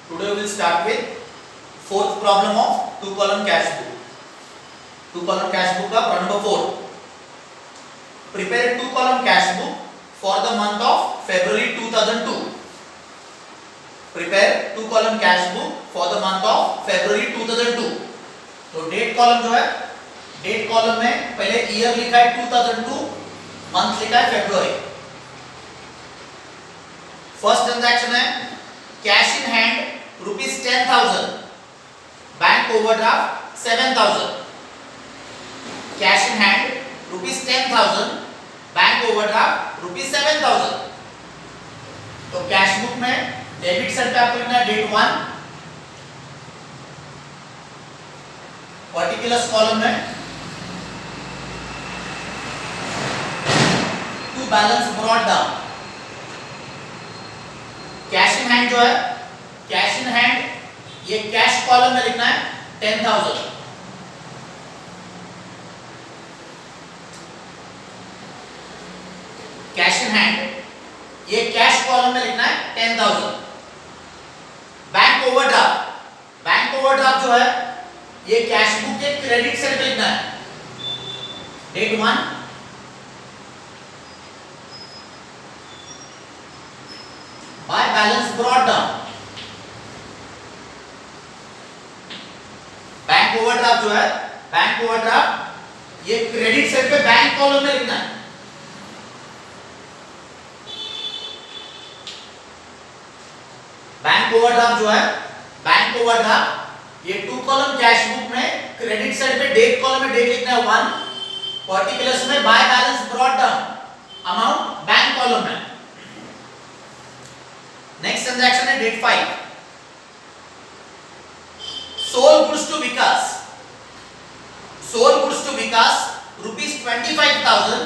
Today we will start with fourth problem of two column cash book. Two column cash book का problem number 4. Prepare a two column cash book for the month of February 2002. Prepare two column cash book for the month of February 2002. तो date column जो है, date column में पहले year लिखा है 2002, month लिखा है फरवरी. फर्स्ट ट्रांजैक्शन है cash in hand rupees 10,000, bank overdraft 7,000. Cash in hand rupees 10,000, bank overdraft rupees 7,000. तो कैश बुक में डेबिट साइड पे आपको लिखना है डेट 1, पर्टिकुलर्स कॉलम में to balance brought down. Cash in hand जो है, कैश इन हैंड ये कैश कॉलम में लिखना है 10,000. कैश इन हैंड ये कैश कॉलम में लिखना है 10,000. बैंक ओवरड्राफ्ट, बैंक ओवरड्राफ्ट जो है ये कैश बुक के क्रेडिट साइड पे लिखना है date 1, by balance brought down. Bank overdraft जो है, बैंक ओवरड्राफ्ट ये क्रेडिट साइड पे बैंक कॉलम में लिखना है. बैंक ओवरड्राफ्ट जो है, बैंक ओवरड्राफ्ट ये टू कॉलम कैश बुक में क्रेडिट साइड पे डेट कॉलम में डेट लिखना है 1, पर्टिकुलर्स में by balance brought down amount bank column में. नेक्स्ट ट्रांजैक्शन है date 5, sold goods to Vikas. Sold goods to Vikas rupees 25,000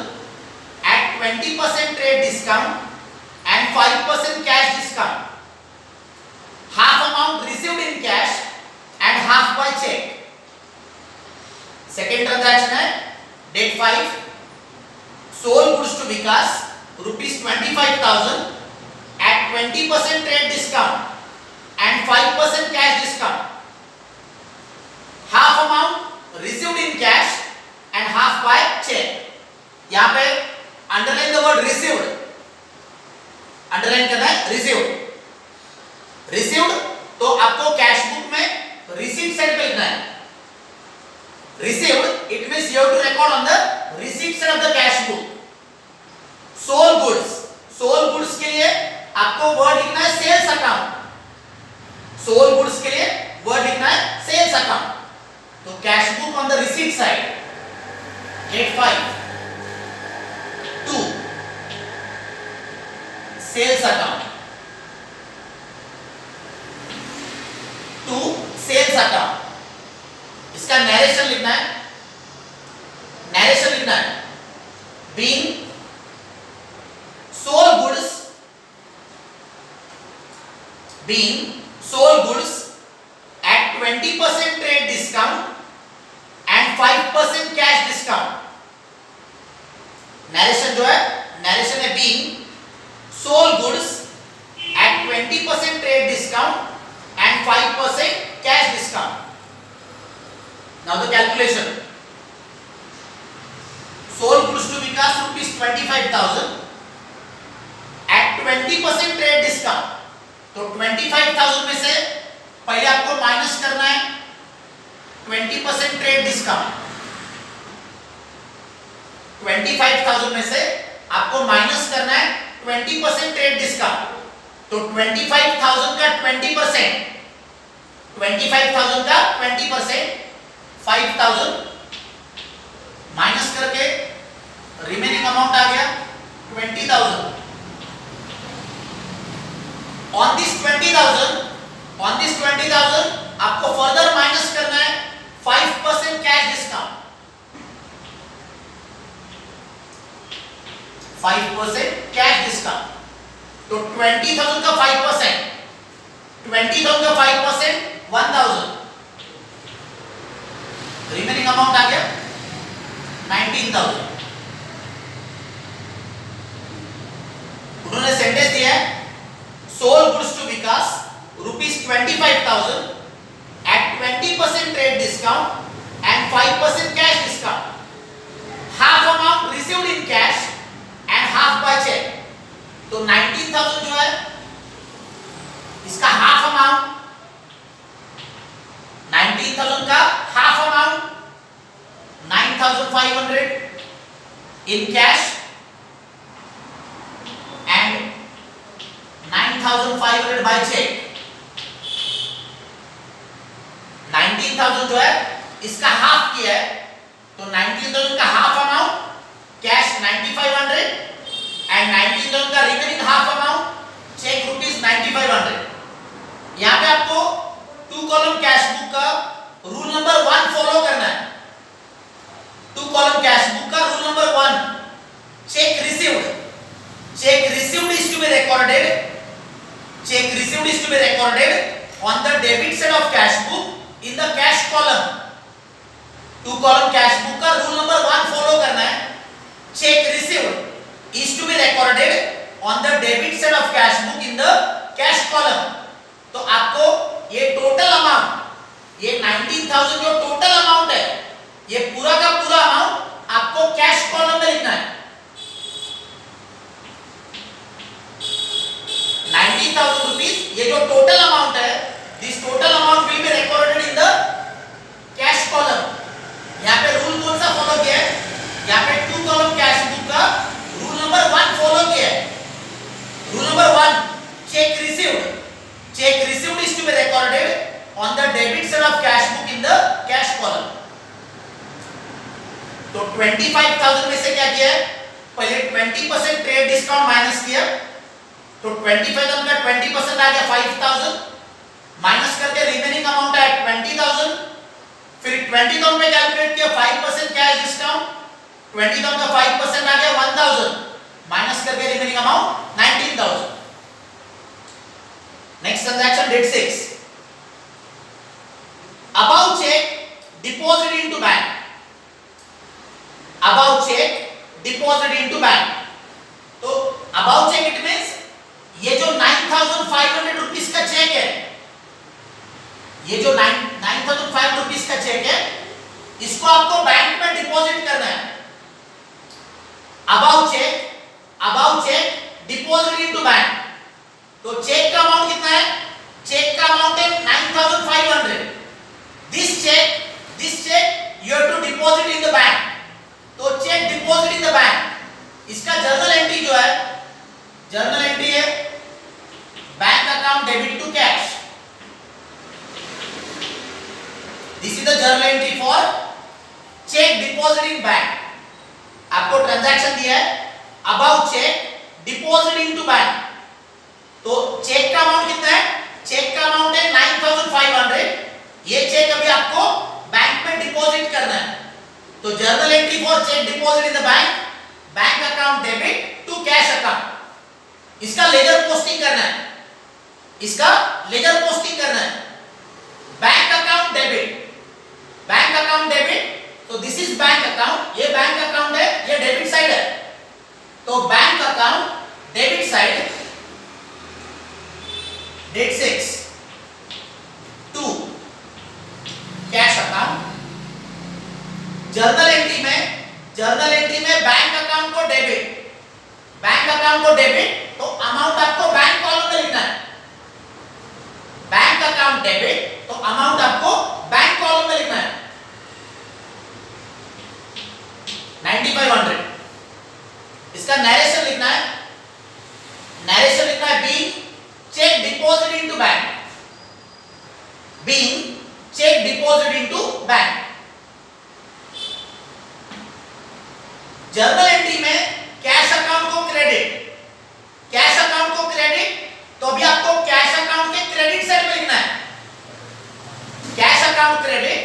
at 20% trade discount and 5% cash discount. Half amount received in cash and half by check. Second transaction है date 5, sold goods to Vikas rupees 25,000 at 20% trade discount and 5% cash discount. Half amount received in cash and half by check. यहाँ पे underline the word received, underline करना है received. received तो आपको cash book में receipt side पे लिखना है. Received it means you have to record on the receipt side of the cash book. Sold goods, sold goods के लिए आपको वर्ड लिखना है सेल्स अकाउंट. सोल्ड गुड्स के लिए वर्ड लिखना है सेल्स अकाउंट. तो cash book on the receipt side date 5, 2 sales account, 2 sales account. इसका नरेशन लिखना है, नरेशन लिखना है being sold goods, being sold goods at 20% trade discount and 5% cash discount. Narration जो है, नरेशन है being sold goods at 20% trade discount and 5% cash discount. Now the calculation. Sold goods to Vikas rupees 25,000 at 20% trade discount. तो 25,000 में से पहले आपको minus करना है 20% ट्रेड डिस्काउंट. 25,000 में से आपको माइनस करना है 20% ट्रेड डिस्काउंट. तो 25,000 का 20%, 25,000 का 20%, 5,000 माइनस करके रिमेनिंग अमाउंट आ गया 20,000. On this 20,000 आपको फर्दर माइनस करना है 5% कैश डिस्काउंट. 5% cash discount. तो 20,000 का 5%, 20,000 का 5% 1,000. रिमेनिंग अमाउंट आ गया 19,000. उन्होंने सेंटेंस दिया है sold goods to Vikas ₹25,000 at 20% trade discount and 5% cash discount. Half amount received in cash and half by check. तो 19,000 जो है इसका हाफ अमाउंट, 19,000 का half amount 9,500 in cash and 9,500 by check. 19,000 जो है इसका हाफ किया है, तो 19,000 का हाफ अमाउंट कैश 9,500 एंड 19,000 का रिमेनिंग हाफ अमाउंट चेक ₹9,500. यहाँ पे आपको 2 कॉलम कैश बुक का रूल नंबर 1 फॉलो करना है. 2 कॉलम कैश बुक का rule number 1, cheque received. Check received is to be recorded. Check received is to be recorded on the debit side of cash book in the cash column. 2 column cash book का rule number 1 follow करना है. Check received is to be recorded on the debit side of cash book in the cash column. तो आपको ये total amount, ये 19,000 जो total amount है, ये पूरा का पूरा amount आपको cash column में लिखना है. 19,000 rupees ये जो टोटल अमाउंट है, this total amount will be recorded in the cash column. यहाँ पे रूल कौन सा फॉलो किया है? यहाँ पे 2 कॉलम कैश बुक का रूल नंबर 1 फॉलो किया है. Rule number 1, cheque received. Cheque received is to be recorded on the debit side of cash book in the cash column. तो 25,000 में से क्या किया है? पहले 20% ट्रेड डिस्काउंट माइनस किया, तो 25,000 का 20% आ गया 5,000, माइनस करके रिमेनिंग अमाउंट है 20,000. फिर 20,000 पे कैलकुलेट किया 5% कैश डिस्काउंट, 20,000 का 5% आ गया 1,000, माइनस करके remaining amount 19,000. Next transaction date 6. About cheque deposit into bank. About cheque deposit into bank. तो अबाउट चेक इट मींस ये जो 9,500 रुपीस का चेक है, ये जो 9,500 रुपीस का चेक है, इसको आपको बैंक में डिपॉजिट करना है. About cheque deposit into bank. तो चेक का अमाउंट कितना है? चेक का अमाउंट है 9,500. This cheque you have to deposit in the bank. तो cheque deposit in the bank, इसका जर्नल एंट्री जो है, जर्नल एंट्री है bank account debit to cash. This is the journal entry for cheque deposit in bank. आपको transaction दिया है about cheque deposit into bank. तो cheque का amount कितना है? चेक का अमाउंट है 9,500. ये चेक अभी आपको बैंक में डिपॉजिट करना है. तो journal entry for cheque deposit in the bank, bank account debit to cash account. इसका लेजर पोस्टिंग करना है, इसका लेजर पोस्टिंग करना है. Bank account debit, bank account debit. तो दिस इज बैंक अकाउंट, ये बैंक अकाउंट है, ये डेबिट साइड है. तो bank account debit side date 6 to cash account. Journal entry में बैंक अकाउंट को डेबिट, बैंक अकाउंट को डेबिट. तो अमाउंट आपको बैंक कॉलम में लिखना है. बैंक अकाउंट डेबिट, तो अमाउंट आपको बैंक कॉलम में लिखना है 9,500. इसका नरेशन लिखना है, नरेशन लिखना है being cheque deposit into bank, being cheque deposit into bank. Journal entry में कैश अकाउंट को क्रेडिट, कैश अकाउंट को क्रेडिट. तो अभी आपको कैश अकाउंट के क्रेडिट साइड में लिखना है. कैश अकाउंट क्रेडिट,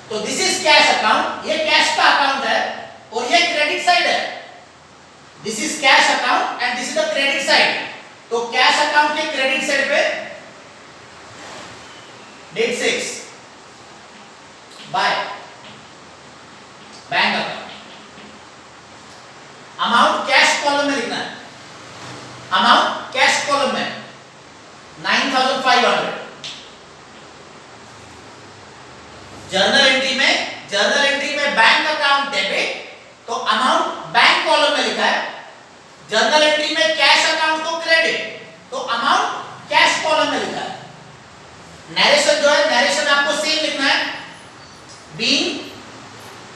तो दिस इज कैश अकाउंट, ये कैश का अकाउंट है और ये क्रेडिट साइड है. This is cash account and this is the credit side. तो कैश अकाउंट के क्रेडिट साइड पे date 6 by bank account. Amount cash column में लिखना है, अमाउंट कैश कॉलम में 9,000 जर्नल एंट्री में बैंक अकाउंट डेबिट, तो अमाउंट बैंक कॉलम में लिखा है। जर्नल एंट्री में कैश अकाउंट को क्रेडिट, तो अमाउंट कैश कॉलम में लिखा है। नरेशन जो है, नरेशन आपको सेम लिखना है, being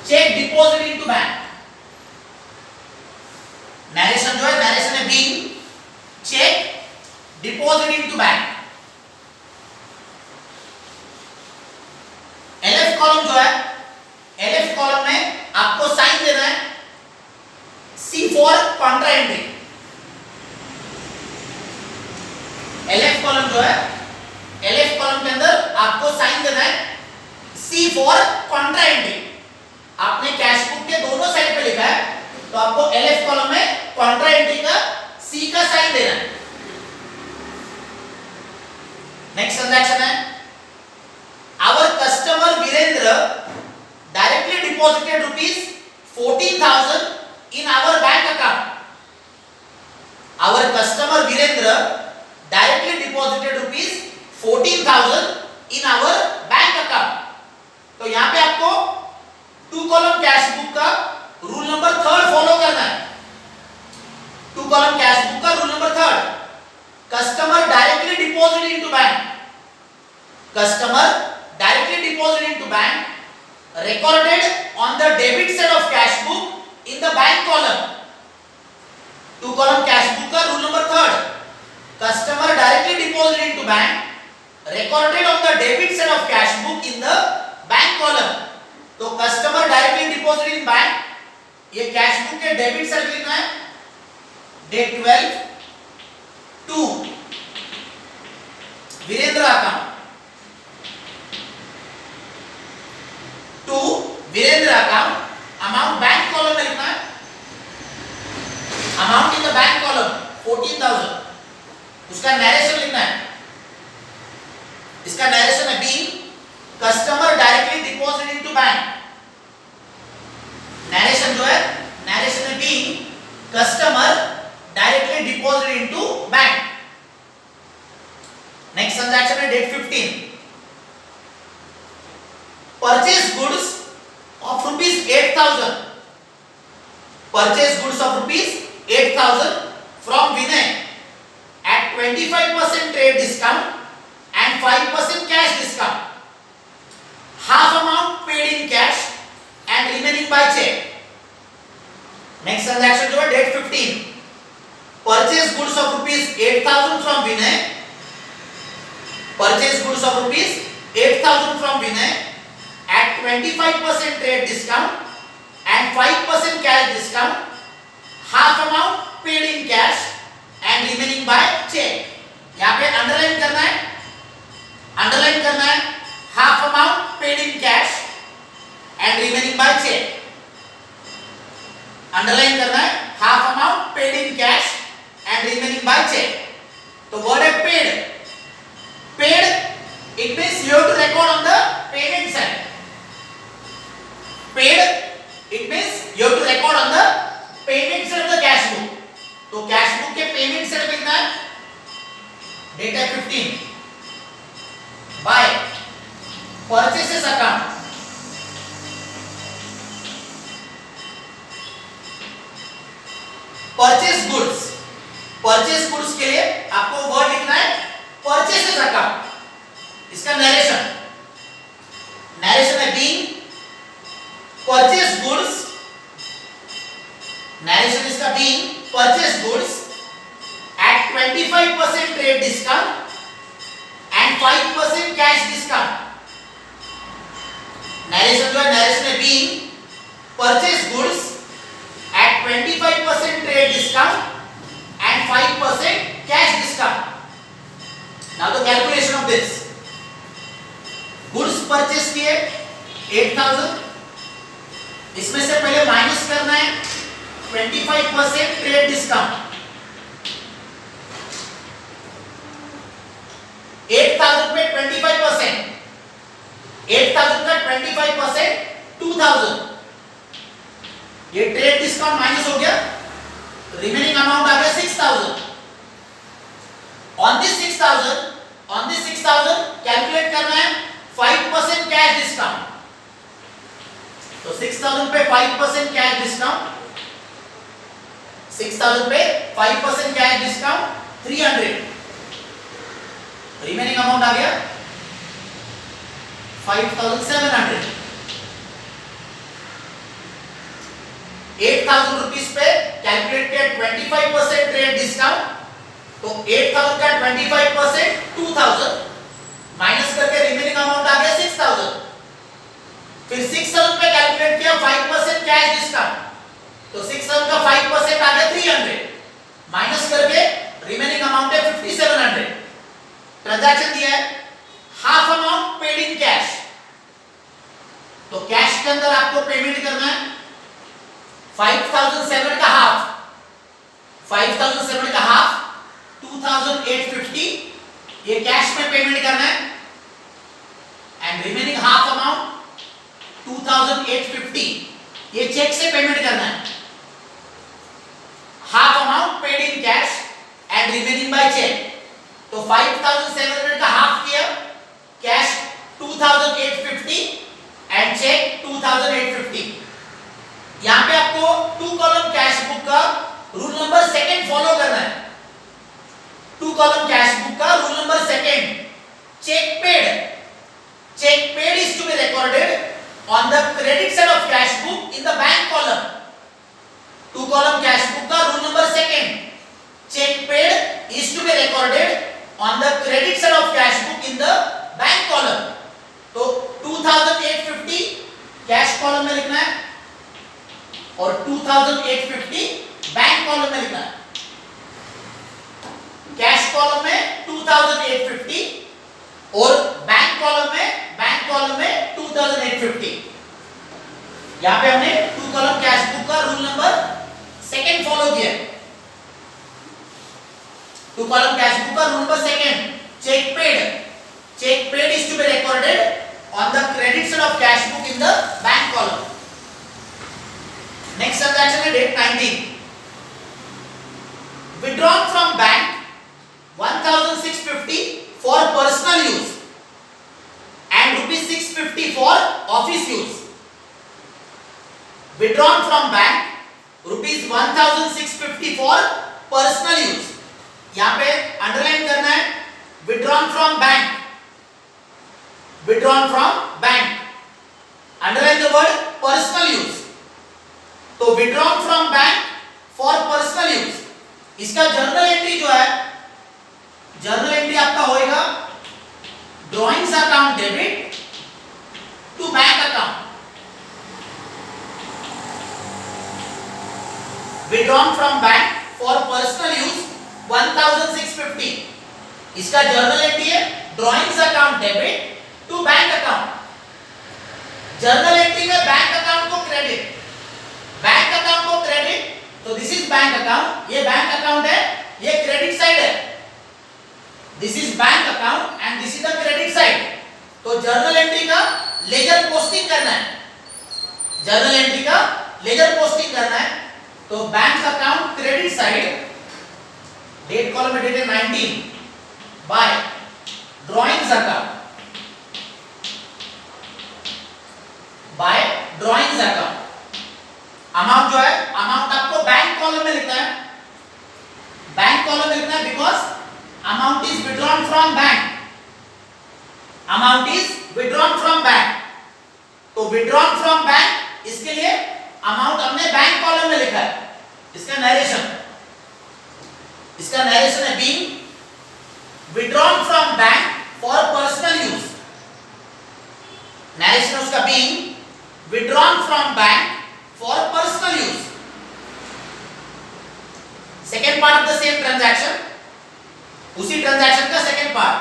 cheque deposit into bank. Narration जो है, नरेशन है being cheque deposit into bank. LF column जो है, एलएफ कॉलम में आपको साइन देना है C for contra entry. LF column जो है, एलएफ कॉलम के अंदर आपको साइन देना है सी फॉर कॉन्ट्रा एंट्री। आपने कैश बुक के दोनों साइड पे लिखा है, तो आपको एलएफ कॉलम में कॉन्ट्रा एंट्री का सी का साइन देना है। नेक्स्ट ट्रांजैक्शन है, our customer Virendra directly deposited ₹14,000 in our bank account. Our customer Virendra directly deposited ₹14,000 in our bank account. तो यहाँ पे आपको 2 कॉलम कैश बुक का रूल नंबर 3 फॉलो करना है। 2 कॉलम कैश बुक का rule number 3, customer directly deposit into bank. Customer directly deposit into bank recorded on the debit side of cash book in the bank column. 2 column cash book का rule number 3, customer directly deposited into bank recorded on the debit side of cash book in the bank column. तो customer directly deposited in bank, ये cash book के debit side लिखना है, date 12/2 Virendra account, to Virendra account, amount bank column में लिखना है, amount in the bank column 14,000। उसका narration लिखना है, इसका नरेशन है being customer directly deposit into bank. Narration जो है, नरेशन है being customer directly deposit into bank. Next transaction है date 15, purchase goods of ₹8,000, purchase goods of ₹8,000 from Vinay at 25% trade discount and 5% cash discount. Half amount paid in cash and remaining by check. Next transaction जो है date 15, purchase goods of ₹8,000 from Vinay, purchase goods of ₹8,000 from Vinay at 25% trade discount and 5% cash discount, half amount paid in cash and remaining by check. यहाँ पे underline करना है, underline करना है half amount paid in cash and remaining by check. Underline करना है half amount paid in cash and remaining by check. तो word है paid. Paid, it means you have to record on the payment side. Paid, it means you have to record on the payment side of the cash book. तो cash book के payment side पे कितना है, date है 15, by purchases account, purchase goods, purchase goods के लिए आपको word लिखना है purchases account। इसका नरेशन, नरेशन है being purchase goods, narration इसका being purchase goods at 25% trade discount and 5% cash discount। narration जो है, narration है being purchase goods at 25% trade discount and 5% cash discount। now the calculation of this, goods purchase किए 8,000, इसमें से पहले minus करना है 25% ट्रेड डिस्काउंट। 8,000 में 25%, 8,000 का 25% 2,000, ये ट्रेड डिस्काउंट माइनस हो गया, रिमेनिंग अमाउंट आ गया 6,000। ऑन दिस 6,000 कैलकुलेट करना है 5% कैश डिस्काउंट। 6000 पे 5% कैश डिस्काउंट, 6000 पे 5% कैश डिस्काउंट 300, रिमेनिंग अमाउंट आ गया 5700। 8000 रुपीस पे कैलकुलेट किया 25% ट्रेड डिस्काउंट, तो 8000 का 25% 2000 माइनस करके रिमेनिंग अमाउंट आ गया 6000। फिर 6000 पे कैलकुलेट किया 5% कैश डिस्काउंट, तो 6000 का 5% आ गया 300 माइनस करके रिमेनिंग अमाउंट है 5700। ट्रांजैक्शन दिया है half amount paid in cash, तो कैश के अंदर आपको पेमेंट करना है 5007 का हाफ, 5007 का हाफ 2850 ये कैश में पेमेंट करना है, एंड रिमेनिंग हाफ अमाउंट 2850 ये चेक से पेमेंट करना है। Half amount paid in cash and remaining by cheque, तो 5700 का हाफ किया, कैश 2850 एंड चेक 2850। यहां पे आपको 2 कॉलम कैश बुक का रूल नंबर सेकंड फॉलो करना है। 2 कॉलम कैश बुक का rule number second, cheque paid is to be recorded on the credit side of cash book in the bank column। 2 column cash book का rule number second, cheque paid is to be recorded on the credit side of cash book in the bank column। तो 2850 cash column में लिखना है और 2850 bank column में लिखना है। Cash column में 2850 और बैंक कॉलम में 2850। यहां पे हमने 2 कॉलम कैश बुक का रूल नंबर सेकंड फॉलो किया। 2 कॉलम कैश बुक का rule number second, cheque paid is to be recorded on the credit side of cash book in the bank column। Next transaction है date 19, withdrawn from bank 1650 for personal use and rupees 650 for office use। withdrawn from bank rupees 1650 for personal use। यहां पे underline करना है withdrawn from bank, underline the word personal use। तो withdrawn from bank for personal use, इसका journal entry जो है, journal entry आपका होएगा drawings account debit to bank account. withdrawn from bank for personal use 1650, इसका journal entry है drawings account debit to bank account. Journal entry में bank account को credit, तो दिस इज बैंक अकाउंट, ये bank account है, ये credit side है। This is bank account and this is the credit side. तो journal entry का laser posting करना है, तो bank account credit side, date column में डेट है 19 बाय ड्रॉइंग्स अकाउंट, अमाउंट जो है, अमाउंट आपको बैंक कॉलम में लिखना है, because amount is withdrawn from bank, तो विड्रॉन फ्रॉम बैंक, इसके लिए अमाउंट हमने बैंक कॉलम में लिखा है। इसका नरेशन है being withdrawn from bank for personal use, narration उसका being withdrawn from bank for personal use। Second part of the same transaction, उसी ट्रांजैक्शन का second part,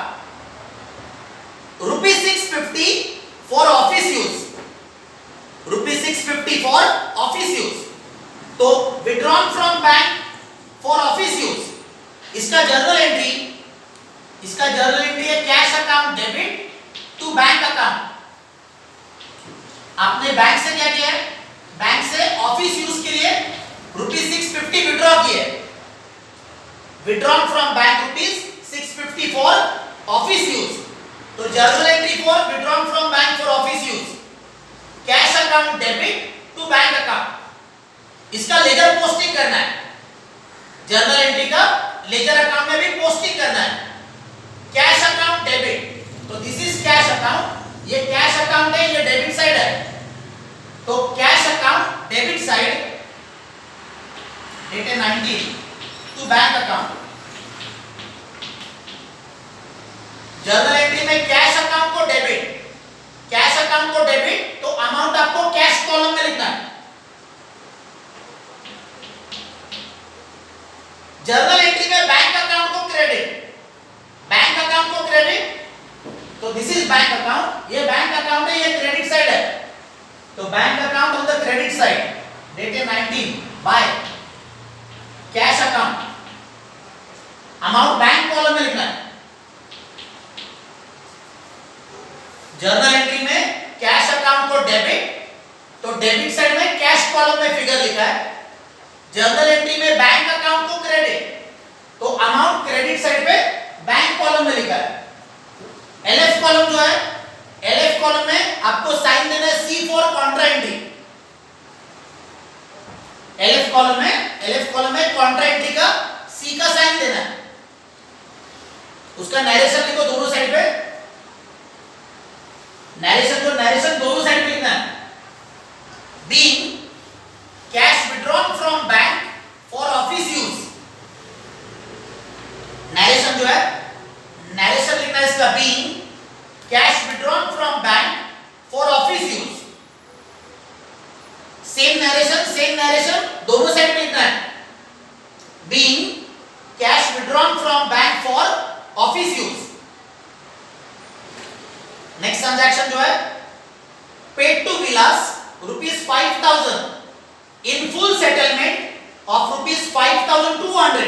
₹650 for office use, तो withdrawn from bank for office use, इसका journal entry है cash account debit to bank account. आपने bank से क्या किया है, बैंक से ऑफिस यूज के लिए ₹650 विड्रॉ किए, withdrawn from bank ₹650 for office use, तो journal entry for withdrawn from bank for office use, cash account debit to bank account, इसका लेजर पोस्टिंग करना है, जर्नल एंट्री का लेजर अकाउंट में भी पोस्टिंग करना है। कैश अकाउंट डेबिट, तो दिस इज कैश अकाउंट, ये कैश अकाउंट है, ये डेबिट साइड है, तो cash account debit side date 19 to bank account. Journal entry में कैश अकाउंट को डेबिट, कैश अकाउंट को डेबिट, तो अमाउंट आपको कैश कॉलम में लिखना है। जर्नल एंट्री में बैंक अकाउंट को क्रेडिट, बैंक अकाउंट को क्रेडिट, तो दिस इज बैंक अकाउंट, ये बैंक अकाउंट है, ये क्रेडिट साइड है, तो bank account on the credit side date 19 by cash account, amount bank column में लिखना है। जर्नल एंट्री में कैश अकाउंट को डेबिट, तो डेबिट साइड में कैश कॉलम में फिगर लिखा है। जर्नल एंट्री में बैंक अकाउंट को क्रेडिट, तो अमाउंट क्रेडिट साइड पे बैंक कॉलम में लिखा है। एलएफ कॉलम जो है, एलएफ कॉलम में आपको साइन देना है C for contra entry. LF column में कॉन्ट्रा एंट्री का सी का साइन देना है, उसका नरेशन लिखो दोनों साइड पे, नरेशन दोनों साइड पे लिखना है। Being cash withdrawn from bank for office use, narration जो है, नरेशन लिखना है इसका, being cash withdrawn from bank for office use. Same narration दोनों साइड पे लिखना है, being cash withdrawn from bank for office use. Next transaction जो है, paid to Vilas ₹5,000 in full settlement of ₹5,200,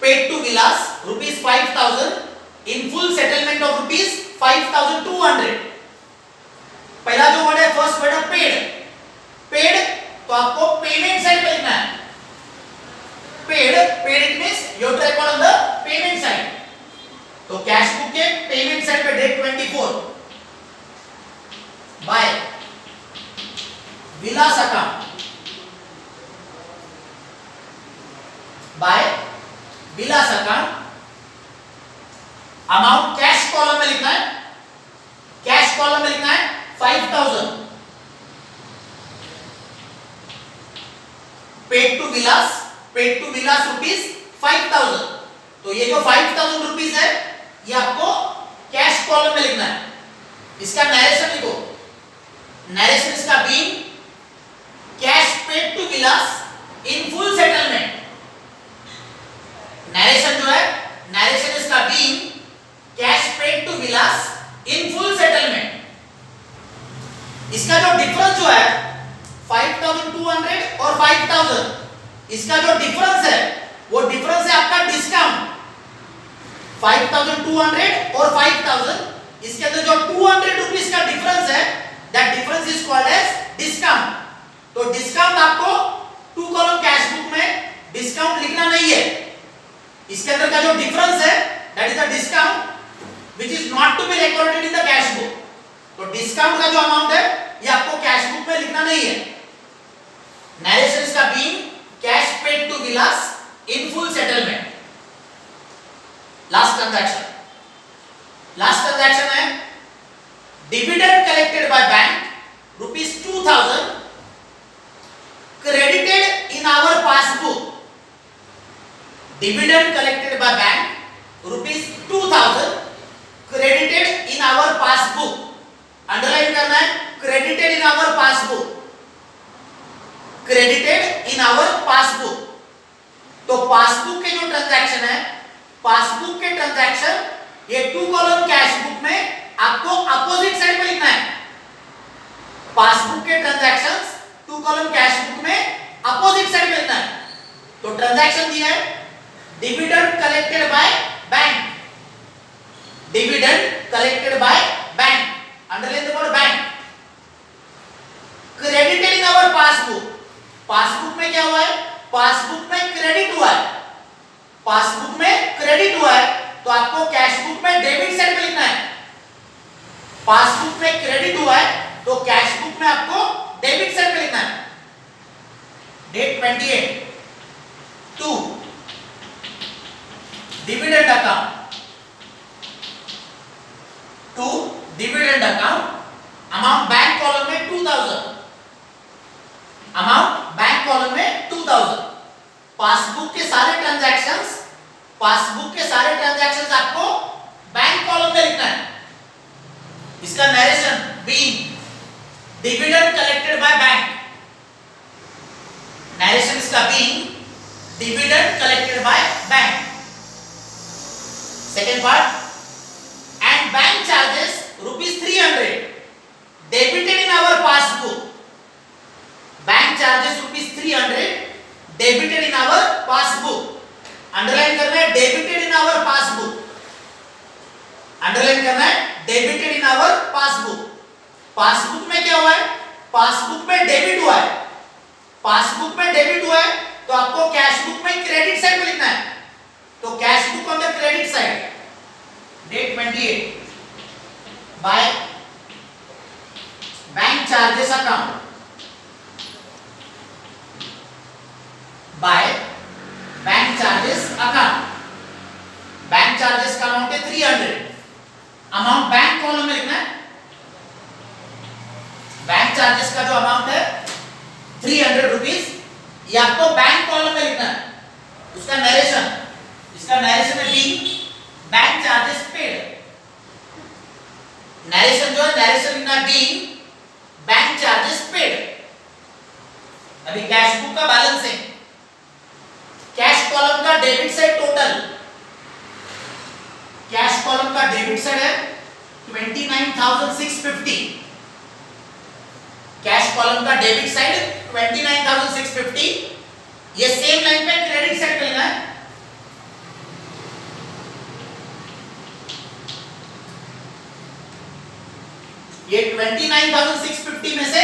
paid to Vilas ₹5,000 in full settlement of ₹5,200। पहला जो word है, first word है पेड, पेड तो आपको पेमेंट साइड पे लिखना है, paid it means you have to record on the payment side, तो कैश बुक के पेमेंट साइड पे date 24 by Vilas account, by Vilas account, amount cash column में लिखना है, कैश कॉलम में लिखना है 5,000, पेड टू विलास ₹5,000, तो ये जो 5,000 रुपीस है, ये आपको कैश कॉलम में लिखना है। इसका नरेशन लिखो, नरेशन इसका being cash paid to Vilas in full settlement, narration जो है, नरेशन इसका being cash paid to Vilas in full settlement. इसका जो डिफरेंस जो है 5,200 और 5,000, इसका जो डिफरेंस है वो डिफरेंस है आपका डिस्काउंट, 5,200 और 5,000, इसके अंदर जो 200 रुपीस का डिफरेंस है, that difference is called as discount. तो डिस्काउंट आपको 2 कॉलम कैश बुक में डिस्काउंट लिखना नहीं है, इसके अंदर का जो डिफरेंस है that is the discount which is not to be recorded in the cash book. तो डिस्काउंट का जो अमाउंट है ये आपको कैश बुक में लिखना नहीं है। नरेशन इसका being cash paid to Vilas in full settlement. Last transaction है dividend collected by bank ₹2,000 credited in our passbook, dividend collected by bank ₹2,000 credited in our passbook, underline करना है, credited in our passbook, credited in our passbook। तो passbook के जो transaction है, passbook के transaction ये 2 column cash book में आपको अपोजिट साइड पे लिखना है। पासबुक के ट्रांजैक्शंस 2 कॉलम कैश बुक में अपोजिट साइड पे लिखना है। तो ट्रांजैक्शन दिया है dividend collected by bank, dividend collected by bank, underline the word bank, credited in our passbook. Passbook में क्या हुआ है? पासबुक में क्रेडिट हुआ है, पासबुक में क्रेडिट हुआ है, तो आपको कैश बुक में डेबिट साइड पे लिखना है। पासबुक में क्रेडिट हुआ है तो कैश बुक में आपको डेबिट साइड पे लिखना है, date 28 to dividend account, to dividend account, amount bank column में 2000, अमाउंट बैंक कॉलम में 2000। पासबुक के सारे ट्रांजैक्शंस, पासबुक के सारे ट्रांजैक्शंस आपको बैंक कॉलम में लिखना है। इसका narration being dividend collected by bank, narration इसका being dividend collected by bank. Second part, and bank charges ₹300 debited in our passbook, bank charges ₹300 debited in our passbook, underline करना है debited in our passbook, underline करना है debited in our passbook। Passbook में क्या हुआ है, passbook में debit हुआ है, पासबुक में डेबिट हुआ है तो आपको कैश बुक में क्रेडिट साइड पे लिखना है। तो cash book on the credit side, date 28 by bank charges account, by bank charges account, bank charges का अमाउंट है 300, अमाउंट बैंक कॉलम में लिखना है। बैंक चार्जेस का जो अमाउंट है 300 रुपीज, ये आपको बैंक कॉलम में लिखना है। उसका नरेशन, इसका नरेशन है be bank charges paid, narration जो है नरेशन लिखना है बी बैंक चार्जेस पेड। अभी कैश बुक का बैलेंस है, कैश कॉलम का debit side total, cash column का डेबिट साइड है 29,650, कैश कॉलम का डेबिट साइड 29,650। ये सेम लाइन पे क्रेडिट साइड पे लेना है, ये 29,650 में से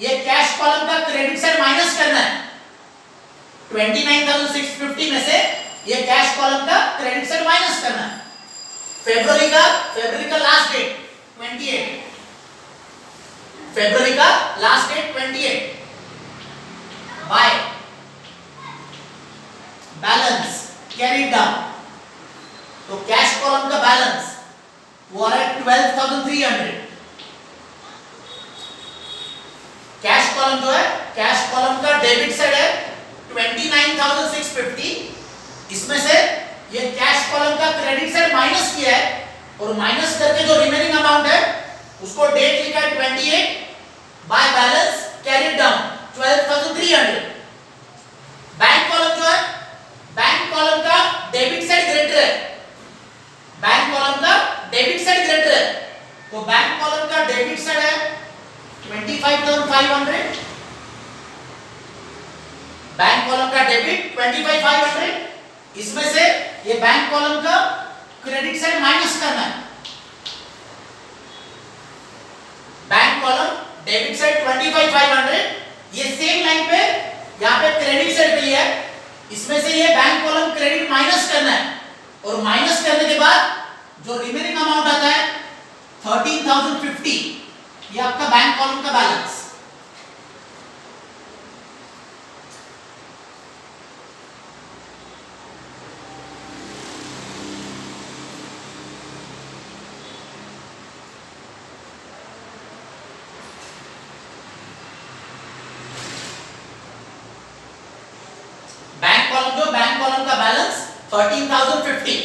ये कैश कॉलम का क्रेडिट साइड माइनस करना है। 29,650 में से ये कैश कॉलम का क्रेडिट साइड माइनस करना है। फरवरी का लास्ट डेट 28, फरवरी का last date 28 by balance carried down, तो कैश कॉलम का बैलेंस वो आ रहा है 12,300। कैश कॉलम जो है, कैश कॉलम का डेबिट साइड है 29,650, इसमें से ये कैश कॉलम का क्रेडिट साइड माइनस किया है और माइनस करके जो रिमेनिंग अमाउंट है उसको डेट लिखा है 28 by balance carried down 12,300। Bank column जो है, बैंक कॉलम का डेबिट साइड ग्रेटर है, बैंक कॉलम का डेबिट साइड ग्रेटर है, तो बैंक कॉलम का डेबिट साइड है 25,500, बैंक कॉलम का डेबिट 25,500, इसमें से ये बैंक कॉलम का क्रेडिट साइड माइनस करना है। बैंक कॉलम डेबिट साइड 25,500, ये सेम लाइन पे यहाँ पे क्रेडिट साइड पे लिया है, इसमें से ये बैंक कॉलम क्रेडिट माइनस करना है और माइनस करने के बाद जो रिमेनिंग अमाउंट आता है 13,050, ये आपका बैंक कॉलम का बैलेंस। बैंक कॉलम जो, बैंक कॉलम का बैलेंस 13,050,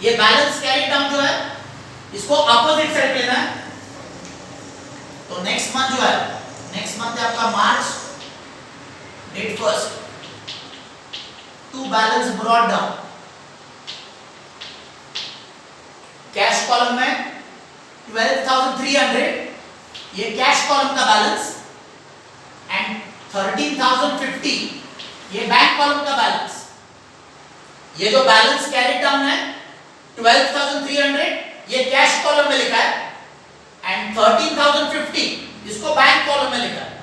ये बैलेंस कैरी डाउन जो है इसको अपोजिट साइड लेना है। तो नेक्स्ट मंथ जो है, नेक्स्ट मंथ है आपका March, date 1 to balance brought down, cash column में 12,300, ये कैश कॉलम का बैलेंस, एंड 13,050 ये बैंक कॉलम का बैलेंस। ये जो बैलेंस कैरी डाउन है 12,300, ये कैश कॉलम में लिखा है, एंड 13,050 इसको बैंक कॉलम में लिखा है।